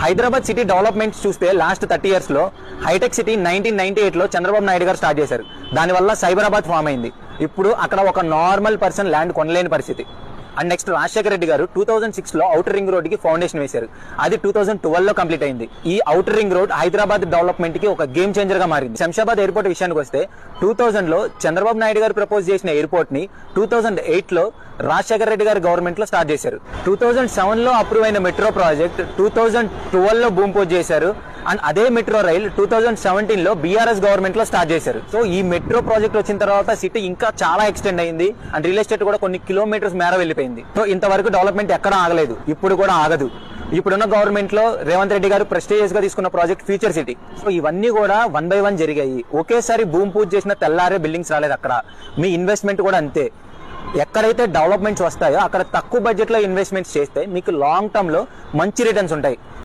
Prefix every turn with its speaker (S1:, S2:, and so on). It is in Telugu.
S1: హైదరాబాద్ సిటీ డెవలప్మెంట్ చూస్తే లాస్ట్ 30 years లో హైటెక్ సిటీ 1998లో చంద్రబాబు నాయుడు గారు స్టార్ట్ చేశారు. దానివల్ల సైబరాబాద్ ఫామ్ అయింది. ఇప్పుడు అక్కడ ఒక నార్మల్ పర్సన్ ల్యాండ్ కొనలేని పరిస్థితి. అండ్ నెక్స్ట్ రాజశేఖర రెడ్డి గారు 2006లో ఔటర్ రింగ్ రోడ్ కి ఫౌండేషన్ వేశారు. అది 2012లో కంప్లీట్ అయింది. ఈ outer ring road Hyderabad development కి ఒక గేమ్ చేంజర్ గా మారింది. శంషాబాద్ ఎయిర్పోర్ట్ విషయానికి వస్తే 2000లో చంద్రబాబు నాయుడు గారు ప్రపోజ్ చేసిన ఎయిర్పోర్ట్ ని 2008లో రాజశేఖర రెడ్డి గారి గవర్నమెంట్ లో స్టార్ట్ చేశారు. 2007లో అప్రూవ్ అయిన మెట్రో ప్రాజెక్ట్ 2012లో భూమి పూజ చేశారు. అండ్ అదే మెట్రో రైల్ 2017లో బీఆర్ఎస్ గవర్నమెంట్ లో స్టార్ట్ చేశారు. సో ఈ మెట్రో ప్రాజెక్ట్ వచ్చిన తర్వాత సిటీ ఇంకా చాలా ఎక్స్టెండ్ అయింది. అండ్ రియల్ ఎస్టేట్ కూడా కొన్ని కిలోమీటర్స్ మేర వెళ్ళిపోయింది. సో ఇంతవరకు డెవలప్మెంట్ ఎక్కడ ఆగలేదు, ఇప్పుడు కూడా ఆగదు. ఇప్పుడున్న గవర్నమెంట్ లో రేవంత్ రెడ్డి గారు ప్రెస్టీజియస్ గా తీసుకున్న ప్రాజెక్ట్ ఫ్యూచర్ సిటీ. సో ఇవన్నీ కూడా 1 by 1 జరిగాయి. ఒకేసారి భూమి పూజ చేసిన తెల్లారే బిల్డింగ్స్ రాలేదు. అక్కడ మీ ఇన్వెస్ట్మెంట్ కూడా అంతే. ఎక్కడైతే డెవలప్మెంట్స్ వస్తాయో అక్కడ తక్కువ బడ్జెట్ లో ఇన్వెస్ట్మెంట్స్ చేస్తే మీకు లాంగ్ టర్మ్ లో మంచి రిటర్న్స్ ఉంటాయి.